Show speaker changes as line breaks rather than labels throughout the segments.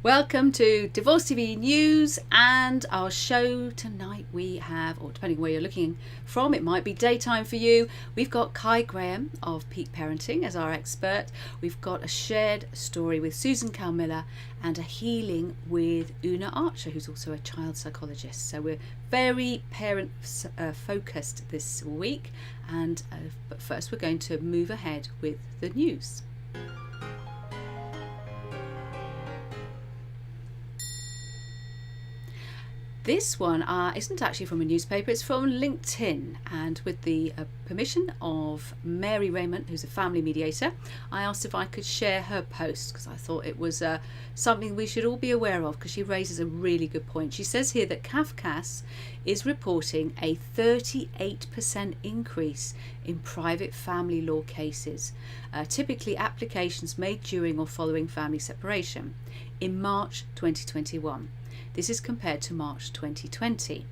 Welcome to Divorce TV News and our show tonight. We have, or depending where you're looking from, it might be daytime for you. We've got Kai Graham of Peak Parenting as our expert. We've got a shared story with Susan Cowe-Miller and a healing with Una Archer, who's also a child psychologist. So we're very parent focused this week. But first we're going to move ahead with the news. This one isn't actually from a newspaper, it's from LinkedIn, and with the permission of Mary Raymond, who's a family mediator, I asked if I could share her post because I thought it was something we should all be aware of because she raises a really good point. She says here that Cafcass is reporting a 38% increase in private family law cases, typically applications made during or following family separation, in March 2021. This is compared to March 2020.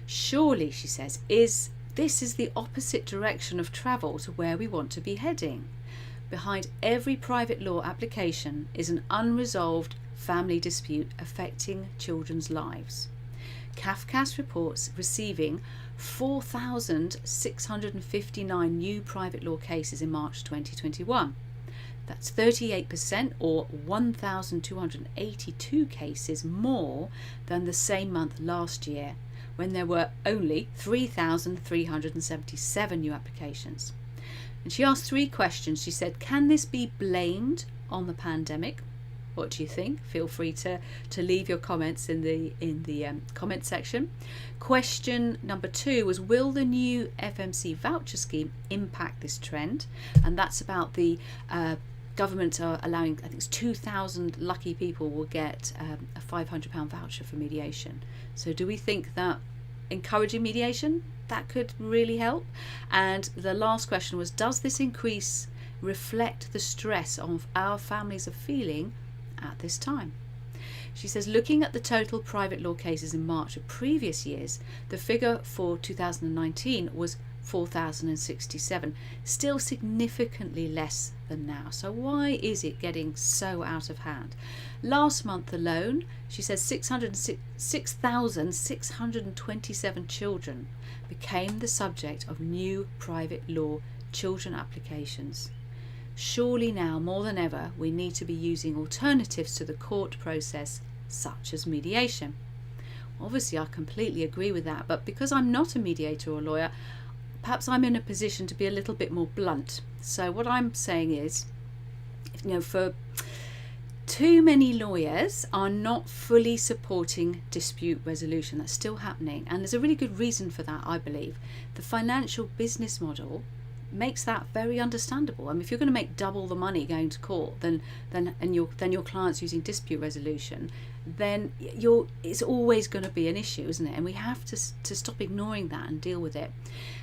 Surely, she says, this is the opposite direction of travel to where we want to be heading. Behind every private law application is an unresolved family dispute affecting children's lives. Cafcass reports receiving 4,659 new private law cases in March 2021. That's 38% or 1,282 cases more than the same month last year, when there were only 3,377 new applications. And she asked three questions. She said, can this be blamed on the pandemic? What do you think? Feel free to leave your comments in the comment section. Question number 2 was, will the new FMC voucher scheme impact this trend? And that's about the government are allowing, I think it's 2,000 lucky people will get a £500 voucher for mediation. So do we think that encouraging mediation, that could really help? And the last question was, does this increase reflect the stress of our families are feeling at this time? She says, looking at the total private law cases in March of previous years, the figure for 2019 was 4,067, still significantly less than now. So why is it getting so out of hand? Last month alone, she says 6,627 children became the subject of new private law children applications. Surely now, more than ever, we need to be using alternatives to the court process, such as mediation. Obviously, I completely agree with that, but because I'm not a mediator or lawyer, perhaps I'm in a position to be a little bit more blunt. So what I'm saying is, for too many lawyers are not fully supporting dispute resolution. That's still happening, and there's a really good reason for that, I believe. The financial business model makes that very understandable. I mean, if you're going to make double the money going to court than your client's using dispute resolution, then it's always going to be an issue, isn't it? And we have to stop ignoring that and deal with it.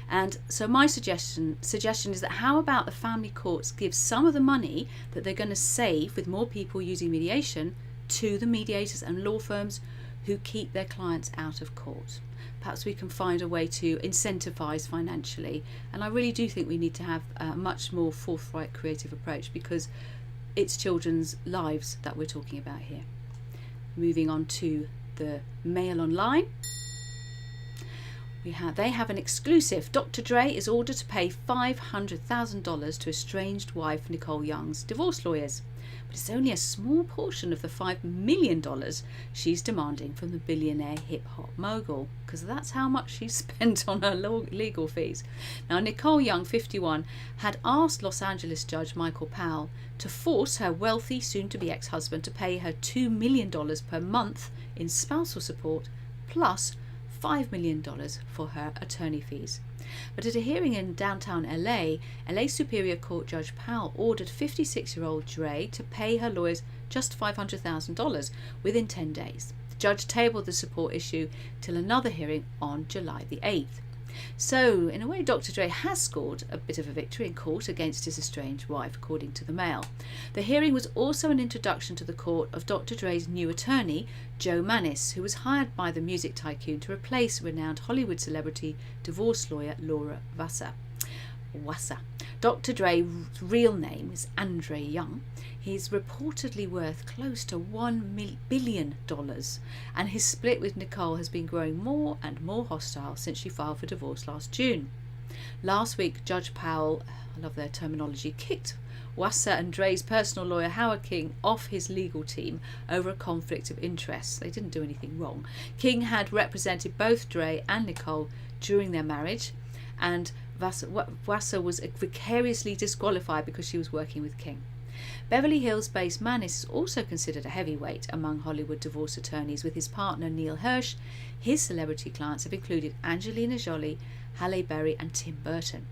And so my suggestion is that how about the family courts give some of the money that they're going to save with more people using mediation to the mediators and law firms who keep their clients out of court. Perhaps we can find a way to incentivise financially. And I really do think we need to have a much more forthright, creative approach, because it's children's lives that we're talking about here. Moving on to the Mail Online. They have an exclusive. Dr. Dre is ordered to pay $500,000 to estranged wife Nicole Young's divorce lawyers. But it's only a small portion of the $5 million she's demanding from the billionaire hip-hop mogul, because that's how much she spent on her legal fees. Now, Nicole Young, 51, had asked Los Angeles judge Michael Powell to force her wealthy, soon-to-be ex-husband to pay her $2 million per month in spousal support, plus $5 million for her attorney fees. But at a hearing in downtown LA Superior Court Judge Powell ordered 56-year-old Dre to pay her lawyers just $500,000 within 10 days. The judge tabled the support issue till another hearing on July the 8th. So, in a way, Dr. Dre has scored a bit of a victory in court against his estranged wife, according to the Mail. The hearing was also an introduction to the court of Dr. Dre's new attorney, Joe Mannies, who was hired by the music tycoon to replace renowned Hollywood celebrity divorce lawyer Laura Wasser. Dr. Dre's real name is Andre Young. He's reportedly worth close to $1 billion, and his split with Nicole has been growing more and more hostile since she filed for divorce last June. Last week, Judge Powell, I love their terminology, kicked Wassa and Dre's personal lawyer Howard King off his legal team over a conflict of interest. They didn't do anything wrong. King had represented both Dre and Nicole during their marriage, and Wassa was vicariously disqualified because she was working with King. Beverly Hills-based Manis is also considered a heavyweight among Hollywood divorce attorneys, with his partner Neil Hirsch. His celebrity clients have included Angelina Jolie, Halle Berry and Tim Burton.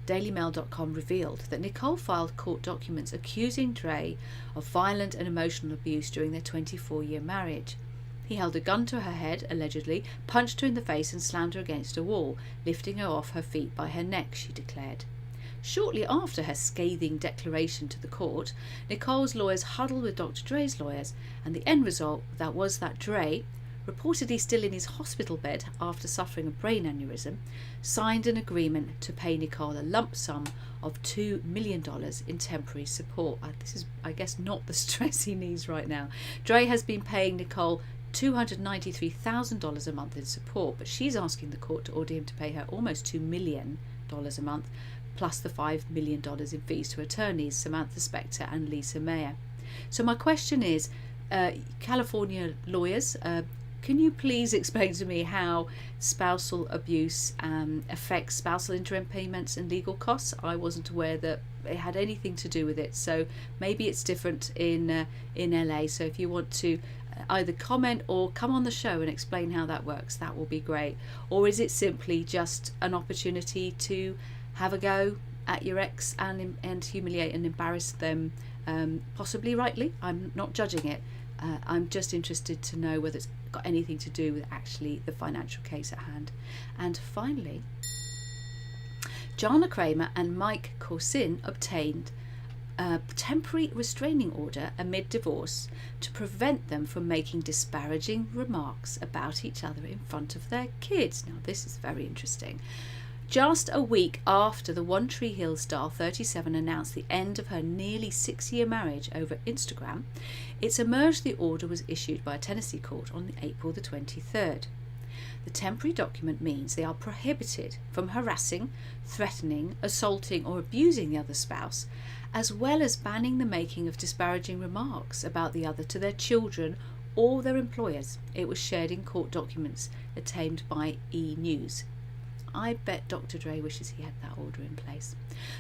DailyMail.com revealed that Nicole filed court documents accusing Dre of violent and emotional abuse during their 24-year marriage. He held a gun to her head, allegedly, punched her in the face and slammed her against a wall, lifting her off her feet by her neck, she declared. Shortly after her scathing declaration to the court, Nicole's lawyers huddled with Dr. Dre's lawyers, and the end result was that Dre, reportedly still in his hospital bed after suffering a brain aneurysm, signed an agreement to pay Nicole a lump sum of $2 million in temporary support. This is, I guess, not the stress he needs right now. Dre has been paying Nicole $293,000 a month in support, but she's asking the court to order him to pay her almost $2 million a month, plus the $5 million in fees to attorneys Samantha Spector and Lisa Mayer. So my question is, California lawyers, can you please explain to me how spousal abuse affects spousal interim payments and legal costs? I wasn't aware that it had anything to do with it, so maybe it's different in LA. So if you want to either comment or come on the show and explain how that works, that will be great. Or is it simply just an opportunity to have a go at your ex and humiliate and embarrass them, possibly rightly? I'm not judging it. I'm just interested to know whether it's got anything to do with actually the financial case at hand. And finally, Jana Kramer and Mike Corsin obtained a temporary restraining order amid divorce to prevent them from making disparaging remarks about each other in front of their kids. Now, this is very interesting. Just a week after the One Tree Hill star 37 announced the end of her nearly 6-year marriage over Instagram, it's emerged the order was issued by a Tennessee court on April the 23rd. The temporary document means they are prohibited from harassing, threatening, assaulting or abusing the other spouse, as well as banning the making of disparaging remarks about the other to their children or their employers. It was shared in court documents obtained by E! News. I bet Dr. Dre wishes he had that order in place.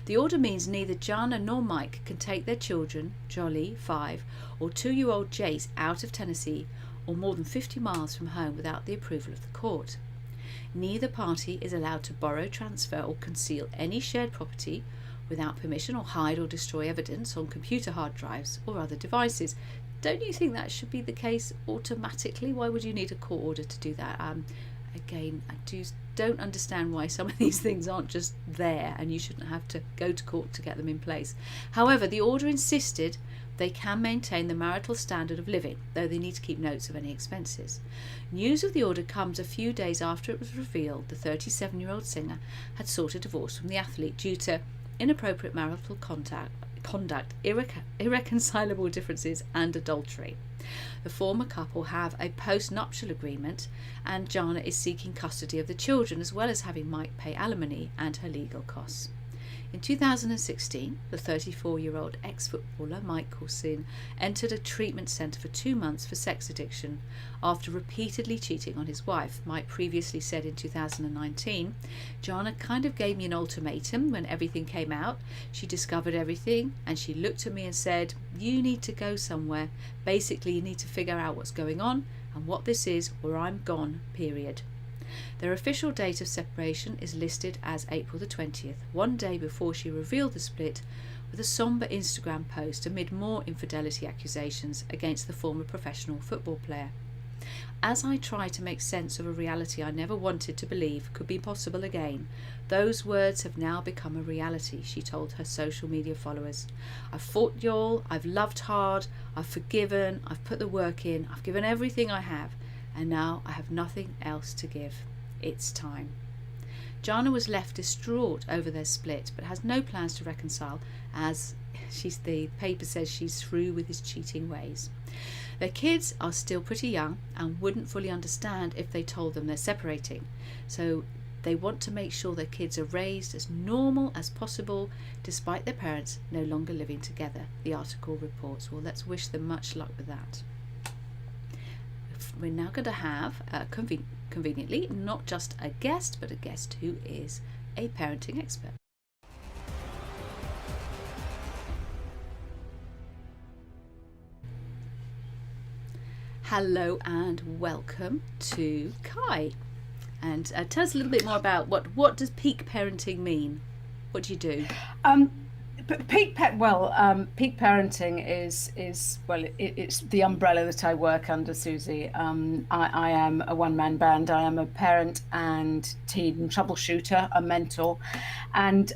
The order means neither Jana nor Mike can take their children, Jolie, 5, or 2-year-old Jace, out of Tennessee or more than 50 miles from home without the approval of the court. Neither party is allowed to borrow, transfer or conceal any shared property without permission, or hide or destroy evidence on computer hard drives or other devices. Don't you think that should be the case automatically? Why would you need a court order to do that? Again, I don't understand why some of these things aren't just there and you shouldn't have to go to court to get them in place. However, the order insisted they can maintain the marital standard of living, though they need to keep notes of any expenses. News of the order comes a few days after it was revealed the 37-year-old singer had sought a divorce from the athlete due to inappropriate marital conduct, irreconcilable differences and adultery. The former couple have a post-nuptial agreement, and Jana is seeking custody of the children as well as having Mike pay alimony and her legal costs. In 2016, the 34-year-old ex-footballer Mike Corsin entered a treatment centre for 2 months for sex addiction after repeatedly cheating on his wife. Mike previously said in 2019, Jana kind of gave me an ultimatum when everything came out. She discovered everything and she looked at me and said, you need to go somewhere. Basically, you need to figure out what's going on and what this is, or I'm gone, period. Their official date of separation is listed as April the 20th, one day before she revealed the split with a sombre Instagram post amid more infidelity accusations against the former professional football player. As I try to make sense of a reality I never wanted to believe could be possible again, those words have now become a reality, she told her social media followers. I've fought y'all, I've loved hard, I've forgiven, I've put the work in, I've given everything I have, and now I have nothing else to give. It's time. Jana was left distraught over their split, but has no plans to reconcile, as the paper says she's through with his cheating ways. Their kids are still pretty young and wouldn't fully understand if they told them they're separating. So they want to make sure their kids are raised as normal as possible despite their parents no longer living together, the article reports. Well, let's wish them much luck with that. We're now going to have, conveniently, not just a guest, but a guest who is a parenting expert. Hello and welcome to Kai. And tell us a little bit more about what does peak parenting mean? What do you do?
Peak parenting is it's the umbrella that I work under, Susie. I am a one-man band. I am a parent and teen troubleshooter, a mentor, and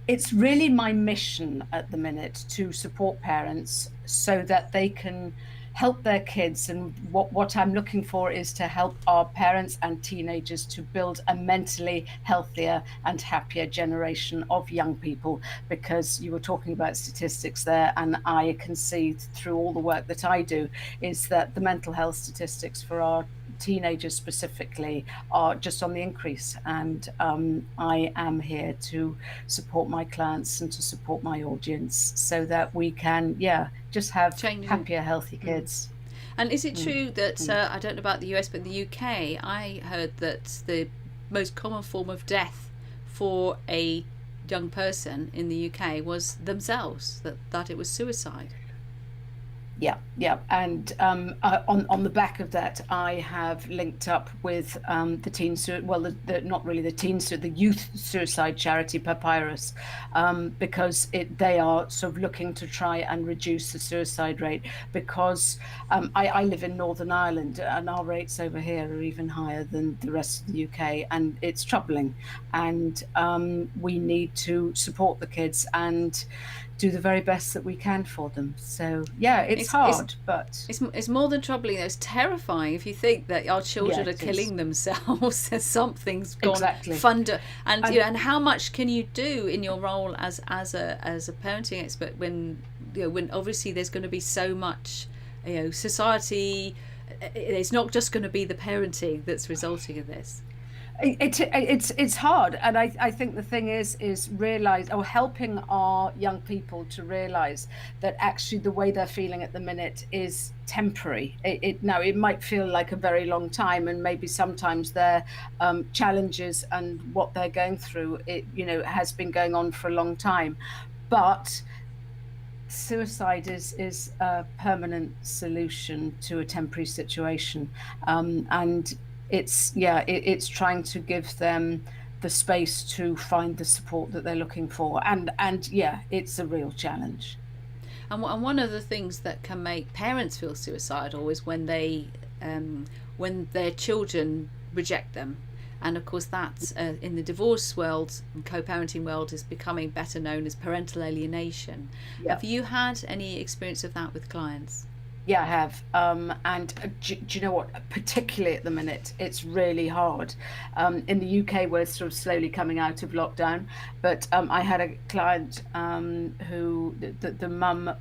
it's really my mission at the minute to support parents so that they can help their kids. And what I'm looking for is to help our parents and teenagers to build a mentally healthier and happier generation of young people, because you were talking about statistics there, and I can see through all the work that I do is that the mental health statistics for our teenagers specifically are just on the increase. And I am here to support my clients and to support my audience so that we can just have happier, healthy kids.
And is it true that I don't know about the US, but in the UK I heard that the most common form of death for a young person in the UK was themselves, that it was suicide?
Yeah. And on the back of that, I have linked up with the teen, not really the teen, the youth suicide charity Papyrus, because they are sort of looking to try and reduce the suicide rate, because I live in Northern Ireland and our rates over here are even higher than the rest of the UK, and it's troubling. And we need to support the kids and do the very best that we can for them. So it's hard, but
it's more than troubling. It's terrifying if you think that our children are killing themselves. Something's gone and how much can you do in your role as a parenting expert when obviously there's going to be so much society. It's not just going to be the parenting that's resulting in this.
It's hard, and I think the thing is helping our young people to realize that actually the way they're feeling at the minute is temporary. It might feel like a very long time, and maybe sometimes their challenges and what they're going through has been going on for a long time, but suicide is a permanent solution to a temporary situation, and it's trying to give them the space to find the support that they're looking for, and it's a real challenge.
And one of the things that can make parents feel suicidal is when when their children reject them, and of course that's in the divorce world and co-parenting world is becoming better known as parental alienation. Have you had any experience of that with clients?
Yeah, I have. And do you know what? Particularly at the minute, it's really hard. In the UK, we're sort of slowly coming out of lockdown. But I had a client who the mum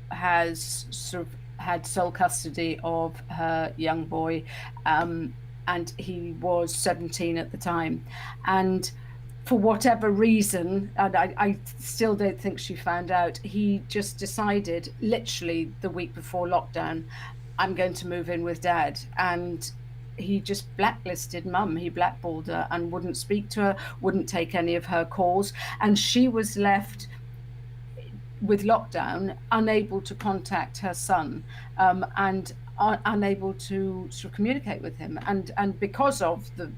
has sort of had sole custody of her young boy, and he was 17 at the time. And for whatever reason, and I still don't think she found out, he just decided literally the week before lockdown, I'm going to move in with dad. And he just blacklisted mum. He blackballed her and wouldn't speak to her, wouldn't take any of her calls. And she was left with lockdown, unable to contact her son, and unable to sort of communicate with him, and because of the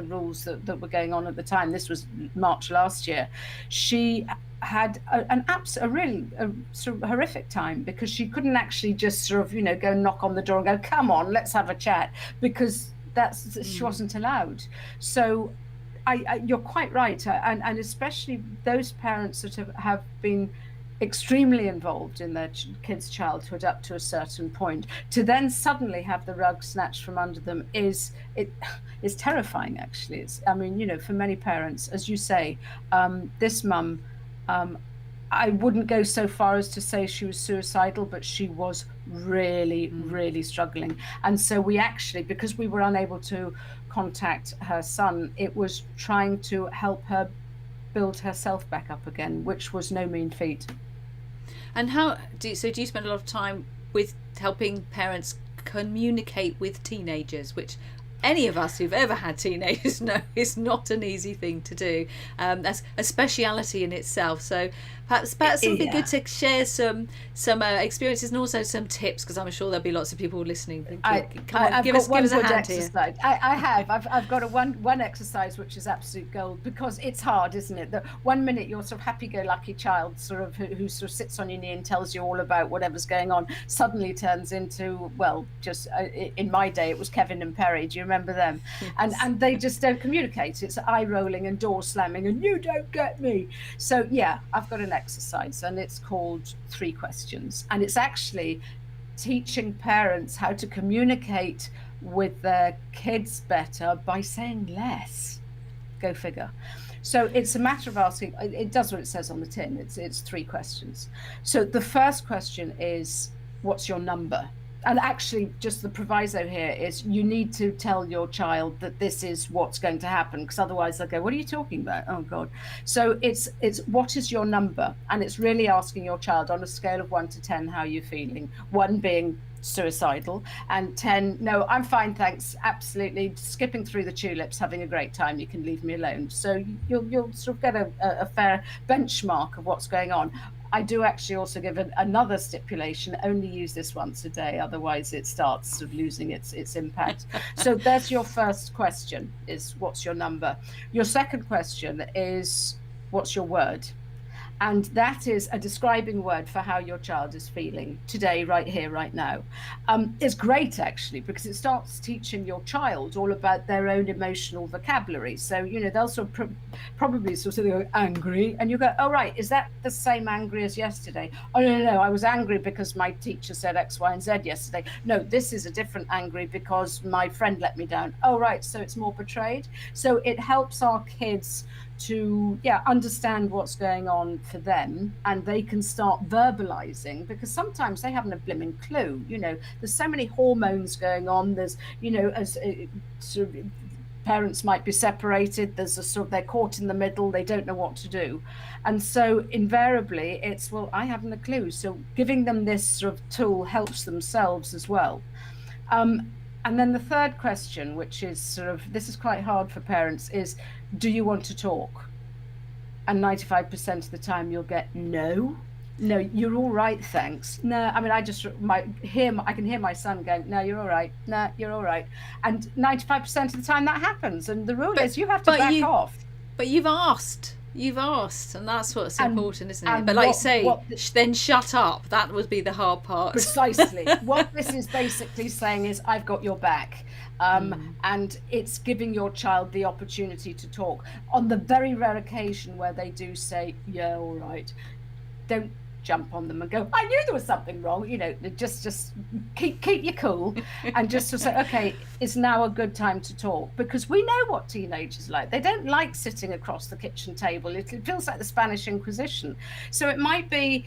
rules that were going on at the time, this was March last year, she had a really sort of horrific time, because she couldn't actually just sort of go knock on the door and go, come on, let's have a chat, because she wasn't allowed. So you're quite right, and especially those parents that have been extremely involved in their kids' childhood up to a certain point, to then suddenly have the rug snatched from under them is terrifying. Actually, for many parents, as you say, this mum, I wouldn't go so far as to say she was suicidal, but she was really, really struggling. And so we actually, because we were unable to contact her son, it was trying to help her build herself back up again, which was no mean feat.
And do you spend a lot of time with helping parents communicate with teenagers, which any of us who've ever had teenagers know is not an easy thing to do. That's a speciality in itself. So perhaps something good to share some experiences and also some tips, because I'm sure there'll be lots of people listening. Give us a hand here.
I've got one exercise which is absolute gold, because it's hard, isn't it? That 1 minute you're sort of happy-go-lucky child, sort of who sort of sits on your knee and tells you all about whatever's going on, suddenly turns into, well, just in my day it was Kevin and Perry. Do you remember them? Yes. And they just don't communicate. It's eye rolling and door slamming and you don't get me. So yeah, I've got an exercise and it's called 3 questions, and it's actually teaching parents how to communicate with their kids better by saying less. Go figure. So it's a matter of asking, it does what it says on the tin. It's 3 questions. So the first question is, what's your number? And actually, just the proviso here is you need to tell your child that this is what's going to happen, because otherwise they'll go, what are you talking about? Oh, God. So it's what is your number? And it's really asking your child on a scale of 1 to 10, how you're feeling. 1 being suicidal and 10, no, I'm fine, thanks, absolutely, skipping through the tulips, having a great time, you can leave me alone. So you'll sort of get a fair benchmark of what's going on. I do actually also give another stipulation: only use this once a day, otherwise it starts sort of losing its impact. So there's your first question, is what's your number? Your second question is, what's your word? And that is a describing word for how your child is feeling today, right here, right now. It's great, actually, because it starts teaching your child all about their own emotional vocabulary. So, they'll sort of probably sort of go angry, and you go, oh, right, is that the same angry as yesterday? Oh, no, I was angry because my teacher said X, Y, and Z yesterday. No, this is a different angry because my friend let me down. Oh, right, so it's more portrayed. So it helps our kids to understand what's going on for them, and they can start verbalizing, because sometimes they haven't a blimmin' clue. There's so many hormones going on. There's as sort of parents might be separated, there's a sort of, they're caught in the middle, they don't know what to do, and so invariably it's, well, I haven't a clue. So giving them this sort of tool helps themselves as well. And then the third question, which is sort of, this is quite hard for parents, is, do you want to talk? And 95% of the time you'll get no, you're all right, thanks. No, I mean, I can hear my son going, no, you're all right. No, you're all right. And 95% of the time that happens. And the rule is you have to back off.
But you've asked, and that's what's important, isn't it? But like you say, then shut up. That would be the hard part.
Precisely. What this is basically saying is, I've got your back. And it's giving your child the opportunity to talk. On the very rare occasion where they do say, yeah, all right, don't jump on them and go, I knew there was something wrong. Just keep your cool and just to say, okay, it's now a good time to talk, because we know what teenagers like. They don't like sitting across the kitchen table. It feels like the Spanish Inquisition. So it might be,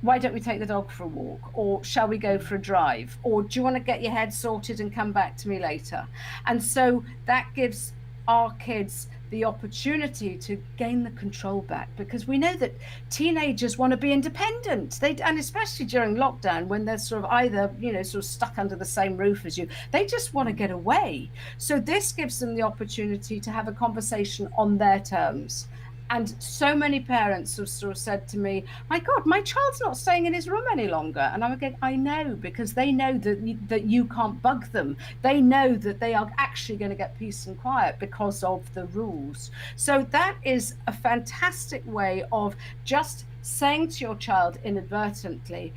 why don't we take the dog for a walk? Or shall we go for a drive? Or do you want to get your head sorted and come back to me later? And so that gives our kids the opportunity to gain the control back, because we know that teenagers want to be independent. And especially during lockdown, when they're sort of either, sort of stuck under the same roof as you, they just want to get away. So this gives them the opportunity to have a conversation on their terms. And so many parents have sort of said to me, my God, my child's not staying in his room any longer. And I'm again, I know, because they know that you can't bug them. They know that they are actually going to get peace and quiet because of the rules. So that is a fantastic way of just saying to your child inadvertently,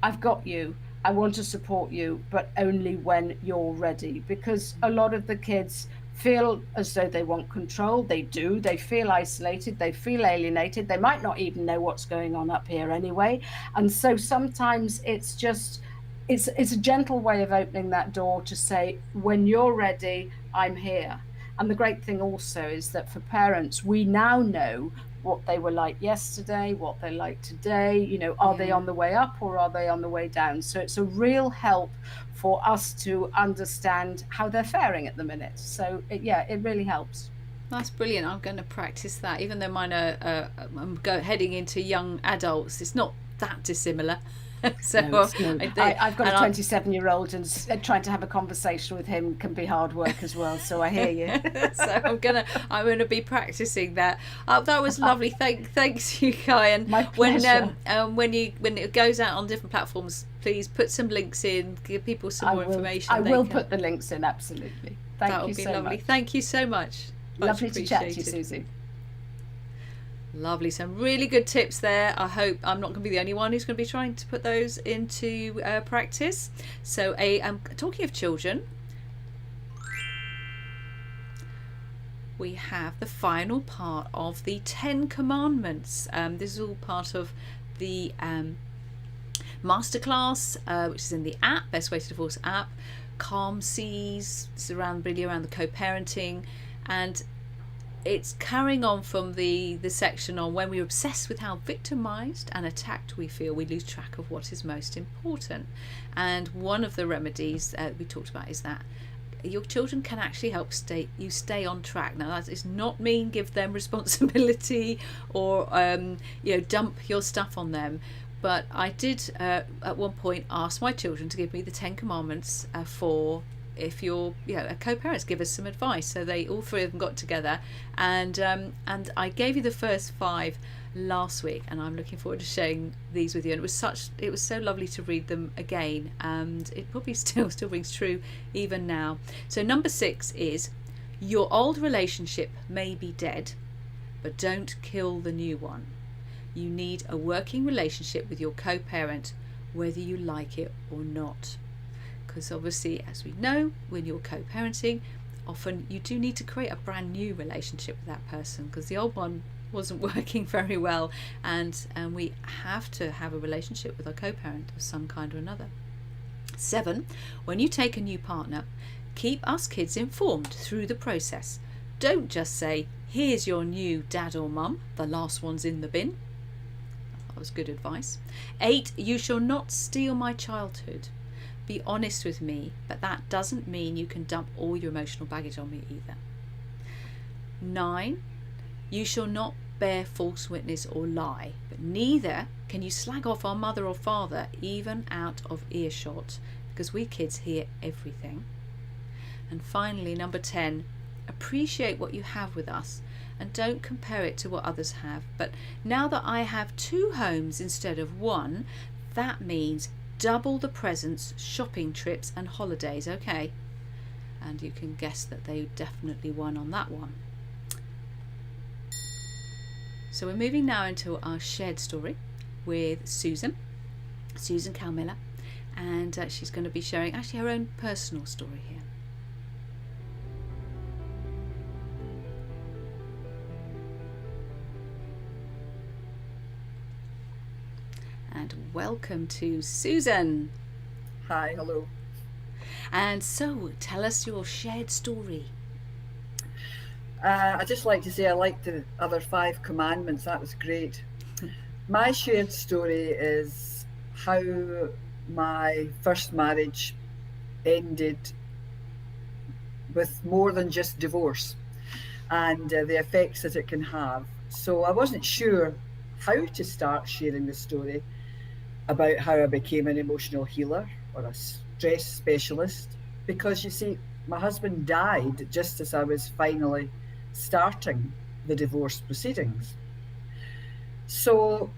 I've got you. I want to support you, but only when you're ready. Because a lot of the kids feel as though they want control. They do. They feel isolated. They feel alienated. They might not even know what's going on up here anyway. And so sometimes it's a gentle way of opening that door to say, when you're ready, I'm here. And the great thing also is that for parents, we now know what they were like yesterday, what they're like today, you know, are they on the way up or are they on the way down? So it's a real help for us to understand how they're faring at the minute. So it really helps.
That's brilliant. I'm going to practice that. Even though mine are heading into young adults, it's not that dissimilar. So
I've got a 27-year-old, and trying to have a conversation with him can be hard work as well. So I hear you.
So I'm gonna be practicing that. That was lovely. Thanks you, Kai. And
My pleasure.
when it goes out on different platforms, please put some links in. Give people some more information.
I will put the links in. Absolutely. Thank you so much. That would be lovely.
Thank you so much.
Lovely to chat to you, Susie.
Lovely. Some really good tips there. I hope I'm not going to be the only one who's going to be trying to put those into practice. So, talking of children, we have the final part of the 10 Commandments. This is all part of the masterclass, which is in the app, Best Way to Divorce app. Calm Seas. It's really around the co-parenting, and it's carrying on from the section on when we're obsessed with how victimized and attacked we feel, we lose track of what is most important. And one of the remedies we talked about is that your children can actually help you stay on track. Now, that does not mean give them responsibility or dump your stuff on them. But I did at one point ask my children to give me the 10 Commandments for if you're a co-parents, give us some advice. So they all three of them got together, and I gave you the first 5 last week, and I'm looking forward to sharing these with you. And it was so lovely to read them again, and it probably still rings true even now. So number 6 is, your old relationship may be dead, but don't kill the new one. You need a working relationship with your co-parent, whether you like it or not. Because obviously, as we know, when you're co-parenting, often you do need to create a brand new relationship with that person, because the old one wasn't working very well, and we have to have a relationship with our co-parent of some kind or another. 7, when you take a new partner, keep us kids informed through the process. Don't just say, here's your new dad or mum, the last one's in the bin. That was good advice. 8, you shall not steal my childhood. Be honest with me, but that doesn't mean you can dump all your emotional baggage on me either. 9, you shall not bear false witness or lie, but neither can you slag off our mother or father, even out of earshot, because we kids hear everything. And finally, number 10, appreciate what you have with us and don't compare it to what others have. But now that I have 2 homes instead of 1, that means double the presents, shopping trips and holidays, okay? And you can guess that they definitely won on that one. So we're moving now into our shared story with Susan Cowe-Miller, and she's going to be sharing actually her own personal story here. And welcome to Susan.
Hi, hello.
And so, tell us your shared story.
I'd just like to say I liked the other 5 commandments. That was great. My shared story is how my first marriage ended with more than just divorce and the effects that it can have. So I wasn't sure how to start sharing the story about how I became an emotional healer or a stress specialist, because you see, my husband died just as I was finally starting the divorce proceedings. So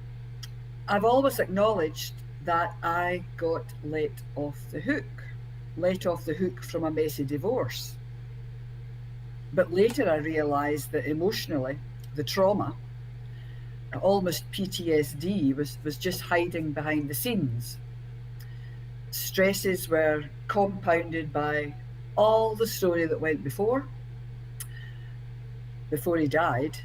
I've always acknowledged that I got let off the hook from a messy divorce. But later I realised that emotionally, the trauma, almost PTSD, was just hiding behind the scenes. Stresses were compounded by all the story that went before he died,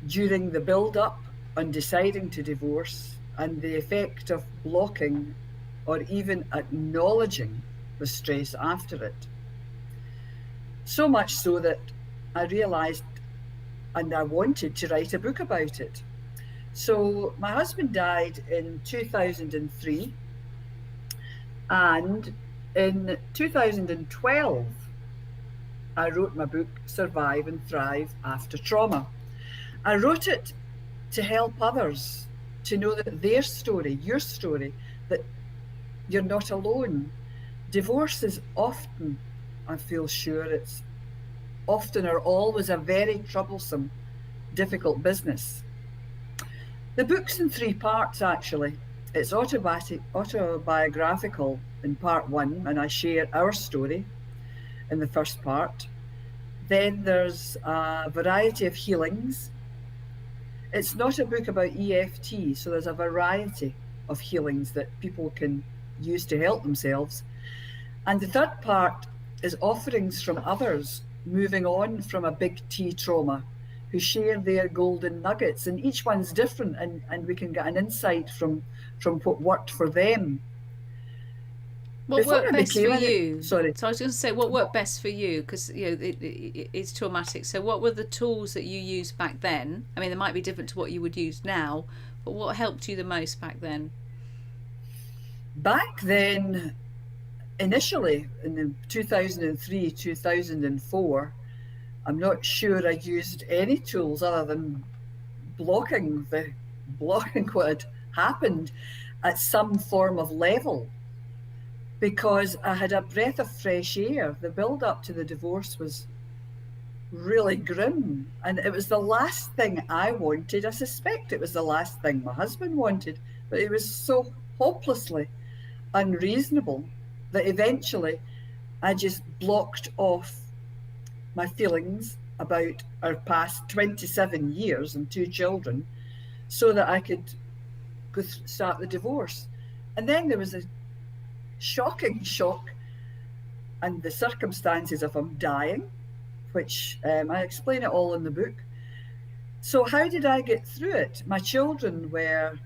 during the build-up on deciding to divorce, and the effect of blocking or even acknowledging the stress after it. So much so that I realised and I wanted to write a book about it. So my husband died in 2003, and in 2012 I wrote my book, Survive and Thrive After Trauma. I wrote it to help others to know that their story, your story, that you're not alone. Divorce is often, I feel sure, it's often or always a very troublesome, difficult business. The book's in 3 parts, actually. It's autobiographical in part 1, and I share our story in the first part. Then there's a variety of healings. It's not a book about EFT, so there's a variety of healings that people can use to help themselves. And the third part is offerings from others moving on from a big T trauma, who share their golden nuggets, and each one's different, and we can get an insight from what worked for them.
What worked best for you?
Sorry.
So I was going to say, what worked best for you? Because it's traumatic. So what were the tools that you used back then? I mean, they might be different to what you would use now, but what helped you the most back then?
Back then, initially in 2003, 2004, I'm not sure I used any tools other than blocking what had happened at some form of level, because I had a breath of fresh air. The build up to the divorce was really grim, and it was the last thing I wanted. I suspect it was the last thing my husband wanted, but it was so hopelessly unreasonable that eventually I just blocked off my feelings about our past 27 years and 2 children so that I could start the divorce. And then there was a shocking shock and the circumstances of him dying, which I explain it all in the book. So how did I get through it? My children were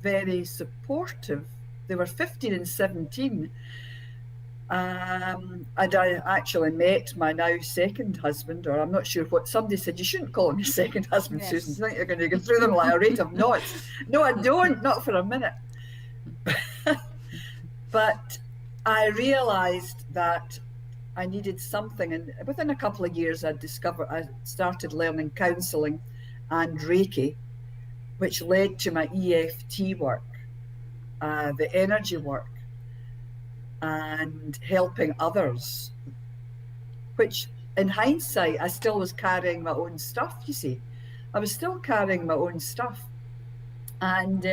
very supportive. They were 15 and 17. And I actually met my now second husband, or I'm not sure what, somebody said, you shouldn't call him your second husband, yes. Susan. You think you're going to go through them like a rate of knots. No, I don't, not for a minute. But I realised that I needed something, and within a couple of years I started learning counselling and Reiki, which led to my EFT work, the energy work, and helping others, which in hindsight I still was carrying my own stuff, you see. I was still carrying my own stuff. And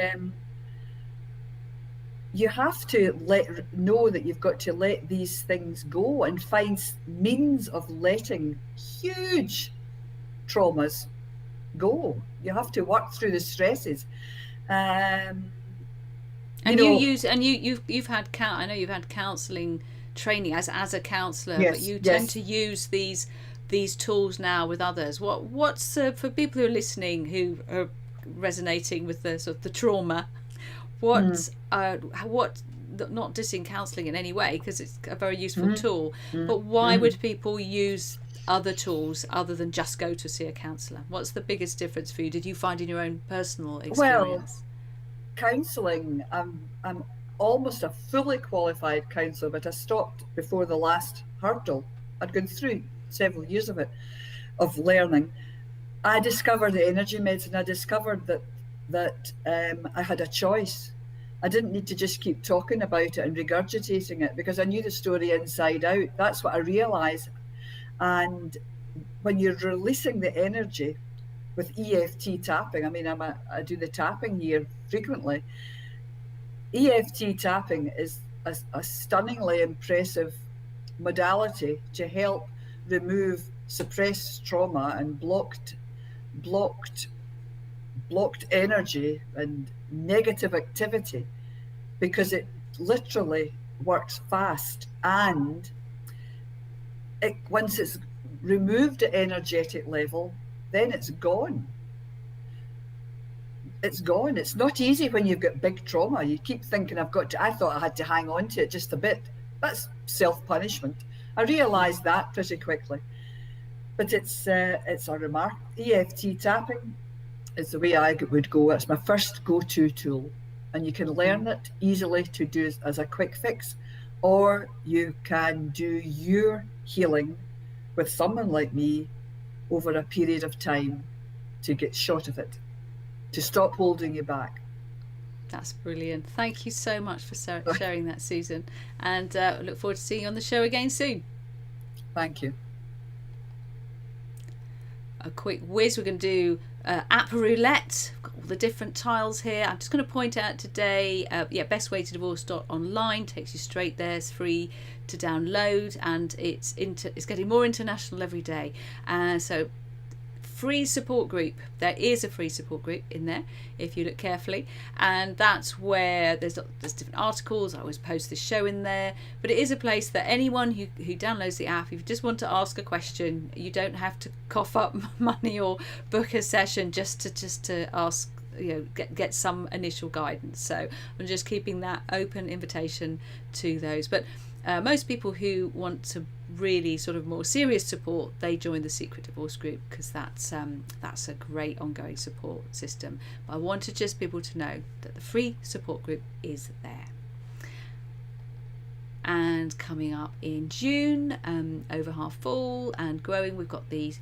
you have to know that you've got to let these things go and find means of letting huge traumas go. You have to work through the stresses.
You've had I know you've had counselling training as a counsellor,
yes,
but you tend to use these tools now with others. What's for people who are listening who are resonating with the sort of the trauma? What not dissing counselling in any way, because it's a very useful tool, but why would people use other tools other than just go to see a counsellor? What's the biggest difference for you? Did you find in your own personal experience?
Well, counselling, I'm almost a fully qualified counsellor, but I stopped before the last hurdle. I'd gone through several years of it, of learning. I discovered the energy medicine. I discovered that I had a choice. I didn't need to just keep talking about it and regurgitating it, because I knew the story inside out. That's what I realised. And when you're releasing the energy with EFT tapping, I mean, I do the tapping here frequently. EFT tapping is a stunningly impressive modality to help remove suppressed trauma and blocked energy and negative activity, because it literally works fast, and once it's removed at energetic level, then it's gone. It's gone. It's not easy when you've got big trauma. You keep thinking, I thought I had to hang on to it just a bit. That's self-punishment. I realised that pretty quickly. But it's a remark. EFT tapping is the way I would go. It's my first go-to tool, and you can learn it easily to do as a quick fix, or you can do your healing with someone like me over a period of time to get shot of it, to stop holding you back.
That's brilliant. Thank you so much for sharing that, Susan, and look forward to seeing you on the show again soon.
Thank you.
A quick whiz. We're going to do app roulette. We've got all the different tiles here. I'm just going to point out today, Best Way to Divorce.online takes you straight there. It's free to download, and it's getting more international every day. So free support group. There is a free support group in there if you look carefully, and that's where there's different articles. I always post the show in there, but it is a place that anyone who downloads the app, if you just want to ask a question, you don't have to cough up money or book a session just to ask, get some initial guidance. So I'm just keeping that open invitation to those. But most people who want to really sort of more serious support, they join the Secret Divorce group, because that's a great ongoing support system. But I wanted just people to know that the free support group is there. And coming up in June, over half full and growing, we've got the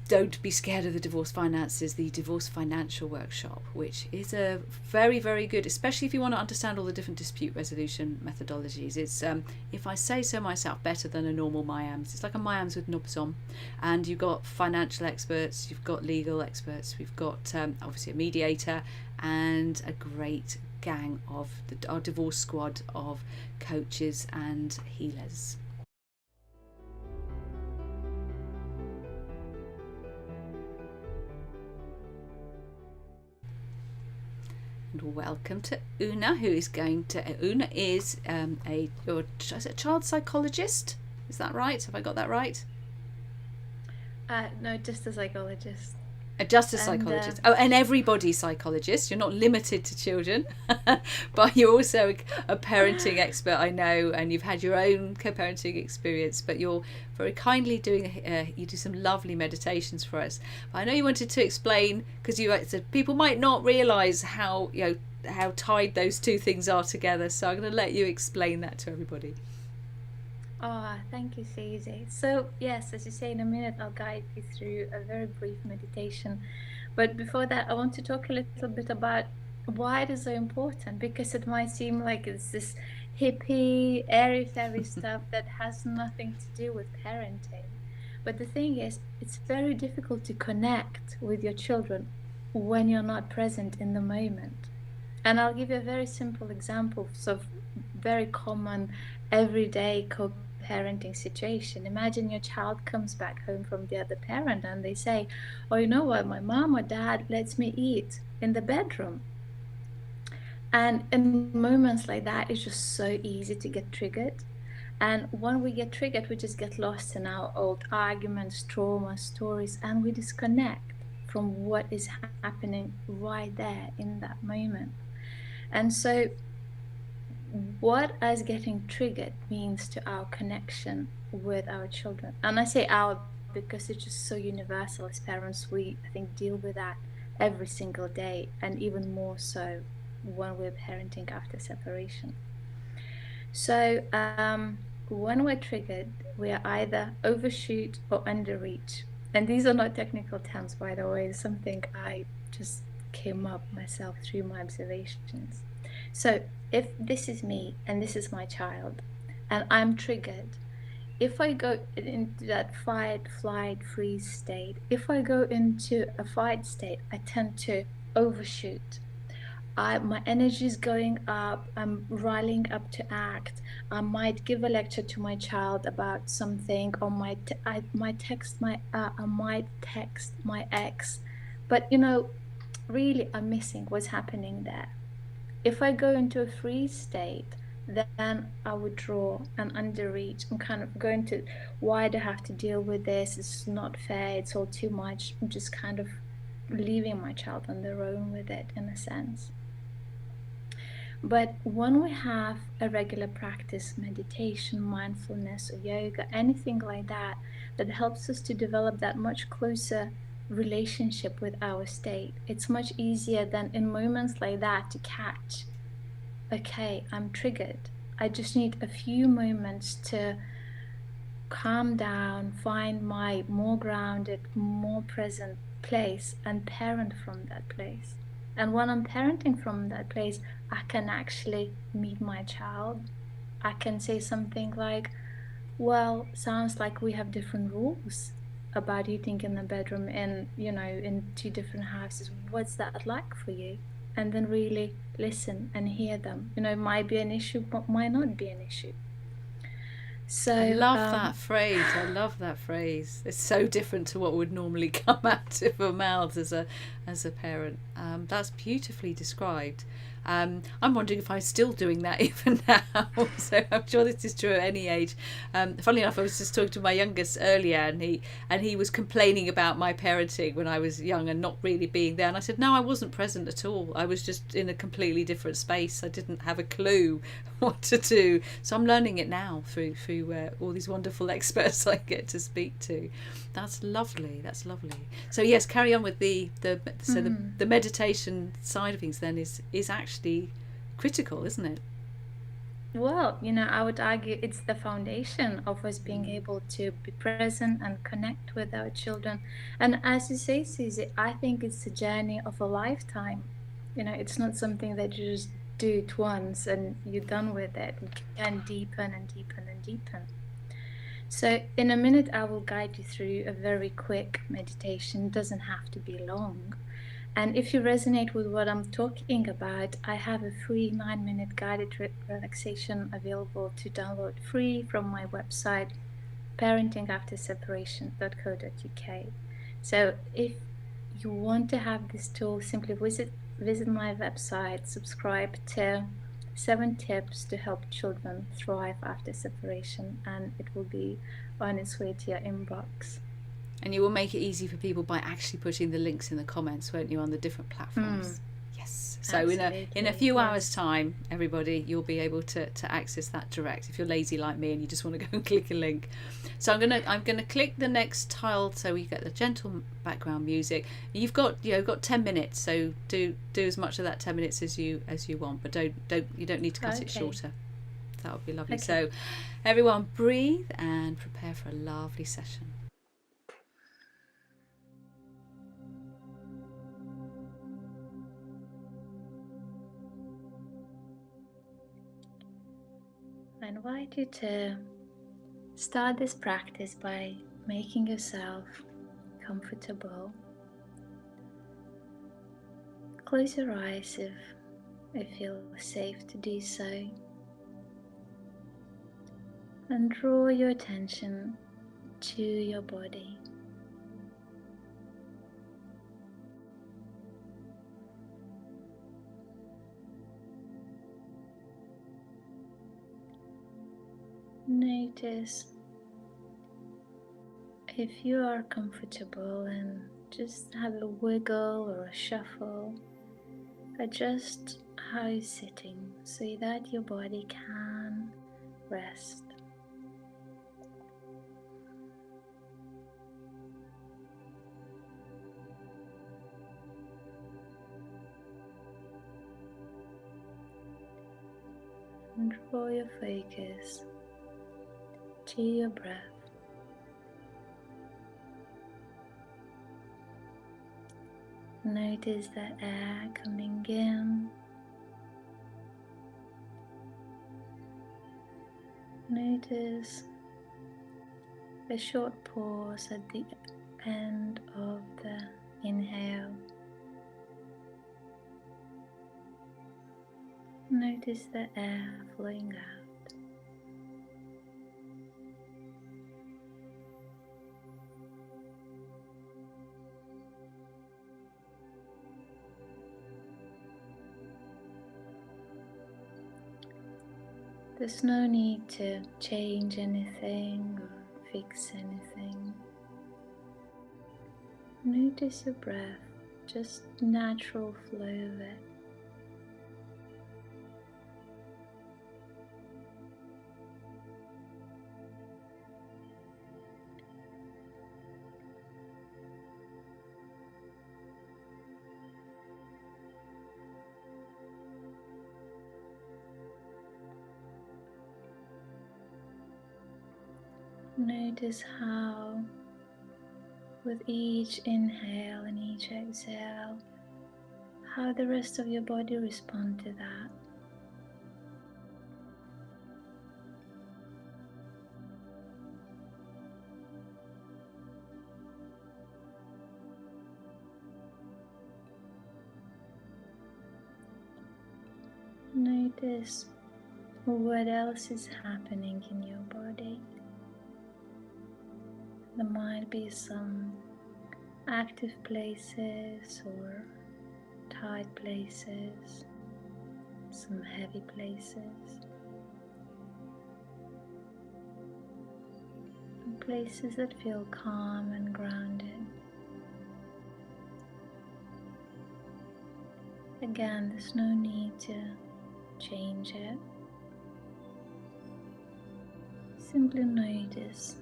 Don't Be Scared of the Divorce Finances, the Divorce Financial Workshop, which is a very, very good, especially if you want to understand all the different dispute resolution methodologies. It's, if I say so myself, better than a normal MyAms. It's like a MyAms with knobs on. And you've got financial experts, you've got legal experts, we've got obviously a mediator, and a great gang of our divorce squad of coaches and healers. And welcome to Una, who is Una is a child psychologist. Is that right? Have I got that right?
No, just a psychologist.
Just a psychologist. And everybody's psychologist. You're not limited to children, but you're also a parenting expert, I know, and you've had your own co-parenting experience, but you're very kindly doing, you do some lovely meditations for us. But I know you wanted to explain, because you said people might not realise how tied those two things are together, so I'm going to let you explain that to everybody.
Oh, thank you, Susie. So yes, as you say, in a minute I'll guide you through a very brief meditation. But before that, I want to talk a little bit about why it is so important, because it might seem like it's this hippie, airy-fairy stuff that has nothing to do with parenting. But the thing is, it's very difficult to connect with your children when you're not present in the moment. And I'll give you a very simple example of very common everyday co-parenting situation. Imagine your child comes back home from the other parent and they say, oh, you know what, my mom or dad lets me eat in the bedroom. And in moments like that, it's just so easy to get triggered. And when we get triggered, we just get lost in our old arguments, trauma, stories, and we disconnect from what is happening right there in that moment. And so what us getting triggered means to our connection with our children. And I say our because it's just so universal. As parents, we, I think, deal with that every single day, and even more so when we're parenting after separation. So when we're triggered, we are either overshoot or underreach. And these are not technical terms, by the way. It's something I just came up myself through my observations. So if this is me and this is my child and I'm triggered, if I go into that fight, flight, freeze state, if I go into a fight state, I tend to overshoot. My energy is going up, I'm riling up to act. I might give a lecture to my child about something, or I might text my ex, but really I'm missing what's happening there. If I go into a freeze state, then I withdraw and underreach. I'm kind of going to, why do I have to deal with this? It's not fair, it's all too much. I'm just kind of leaving my child on their own with it, in a sense. But when we have a regular practice, meditation, mindfulness, or yoga, anything like that, that helps us to develop that much closer relationship with our state, it's much easier than in moments like that to catch, okay, I'm triggered. I just need a few moments to calm down, find my more grounded, more present place, and parent from that place. And when I'm parenting from that place, I can actually meet my child. I can say something like, well, sounds like we have different rules about eating in the bedroom in, you know, in 2 different houses. What's that like for you? And then really listen and hear them. You know, it might be an issue, but might not be an issue. So
I love that phrase. I love that phrase. It's so different to what would normally come out of our mouths as a parent. That's beautifully described. I'm wondering if I'm still doing that even now. So I'm sure this is true at any age. Funnily enough, I was just talking to my youngest earlier, and he was complaining about my parenting when I was young and not really being there. And I said, no, I wasn't present at all. I was just in a completely different space. I didn't have a clue what to do. So I'm learning it now through all these wonderful experts I get to speak to. That's lovely. That's lovely. So yes, carry on with the meditation side of things. Then is actually critical, isn't it?
well, you know, I would argue it's the foundation of us being able to be present and connect with our children. And as you say, Susie, I think it's a journey of a lifetime. You know, it's not something that you just do it once and you're done with it. You can deepen and deepen and deepen. So in a minute, I will guide you through a very quick meditation. It doesn't have to be long. And if you resonate with what I'm talking about, I have a free 9-minute guided relaxation available to download free from my website, parentingafterseparation.co.uk. So if you want to have this tool, simply visit my website, subscribe to 7 tips to help children thrive after separation, and it will be on its way to your inbox.
And you will make it easy for people by actually putting the links in the comments, won't you, on the different platforms? Yes. So in a few hours' time, everybody, you'll be able to access that direct if you're lazy like me and you just want to go and click a link. So I'm gonna click the next tile so we get the gentle background music. You've got 10 minutes, so do as much of that 10 minutes as you want, but you don't need to cut it shorter. That would be lovely.
Okay.
So everyone, breathe and prepare for a lovely session.
I invite you to start this practice by making yourself comfortable. Close your eyes if it feels safe to do so, and draw your attention to your body. Notice if you are comfortable and just have a wiggle or a shuffle. Adjust how you're sitting so that your body can rest. And draw your focus to your breath. Notice the air coming in. Notice a short pause at the end of the inhale. Notice the air flowing out. There's no need to change anything or fix anything. Notice your breath, just natural flow of it. Notice how, with each inhale and each exhale, how the rest of your body responds to that. Notice what else is happening in your body. There might be some active places or tight places, some heavy places, and places that feel calm and grounded. Again, there's no need to change it. Simply notice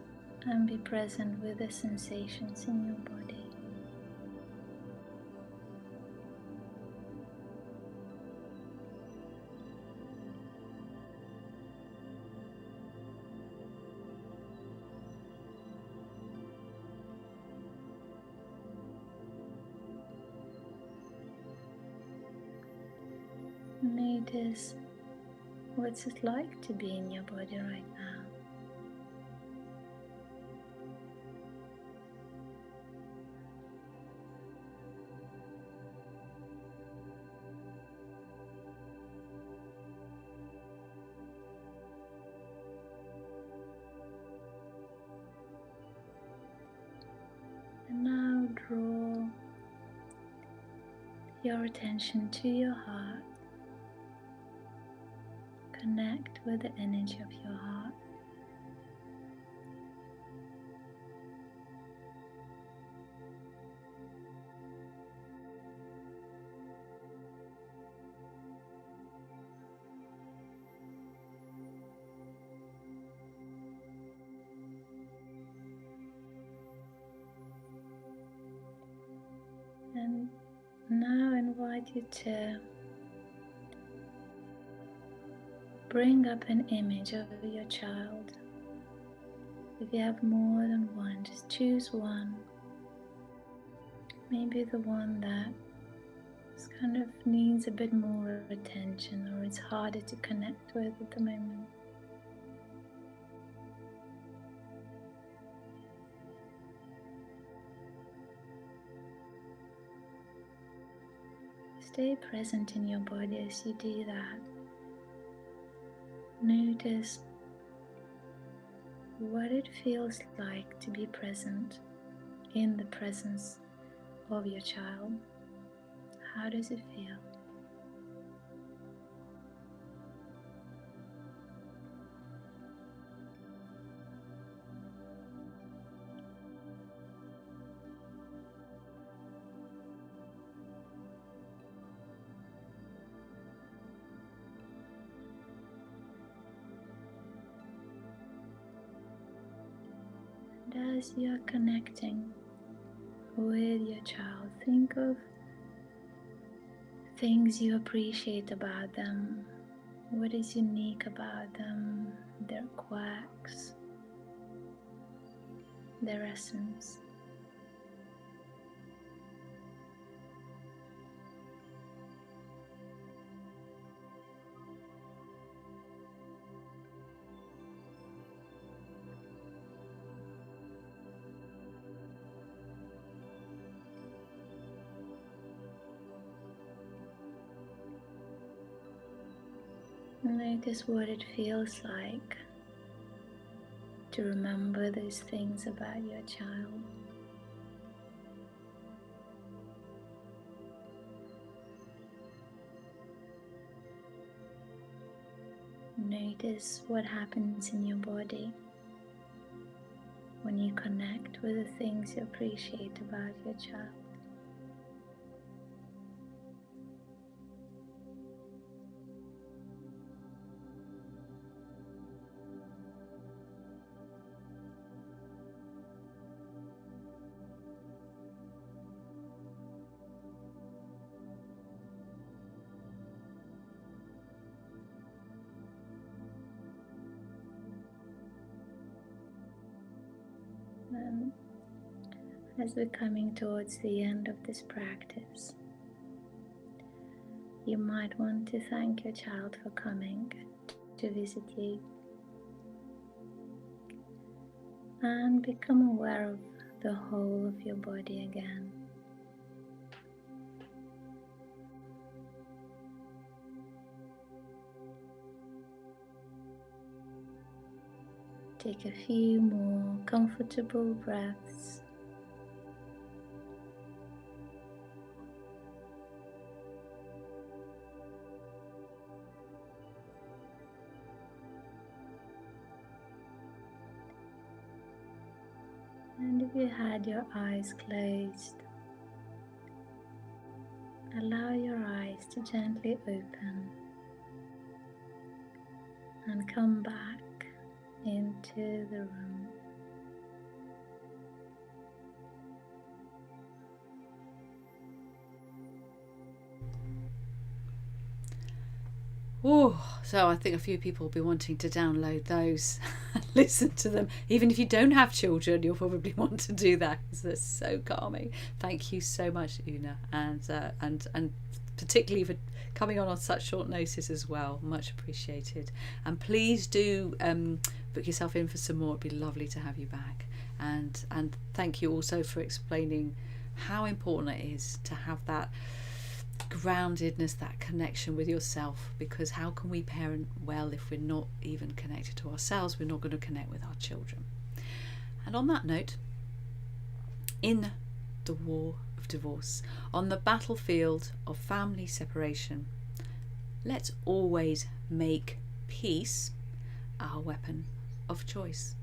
and be present with the sensations in your body. Notice what's it like to be in your body right now. And now draw your attention to your heart. Connect with the energy of your heart. And now I invite you to bring up an image of your child. If you have more than one, just choose one. Maybe the one that kind of needs a bit more attention or it's harder to connect with at the moment. Stay present in your body as you do that. Notice what it feels like to be present in the presence of your child. How does it feel? And as you are connecting with your child, think of things you appreciate about them, what is unique about them, their quirks, their essence. Notice what it feels like to remember those things about your child. Notice what happens in your body when you connect with the things you appreciate about your child. And as we're coming towards the end of this practice, you might want to thank your child for coming to visit you and become aware of the whole of your body again. Take a few more comfortable breaths. And if you had your eyes closed, allow your eyes to gently open and come back into the room.
Oh, so I think a few people will be wanting to download those and listen to them. Even if you don't have children, you'll probably want to do that because they're so calming. Thank you so much, Una, and particularly for coming on such short notice as well. Much appreciated. And please do book yourself in for some more. It'd be lovely to have you back. And thank you also for explaining how important it is to have that groundedness, that connection with yourself, because how can we parent well if we're not even connected to ourselves? We're not going to connect with our children. And on that note, in the war of divorce, on the battlefield of family separation, let's always make peace our weapon of choice.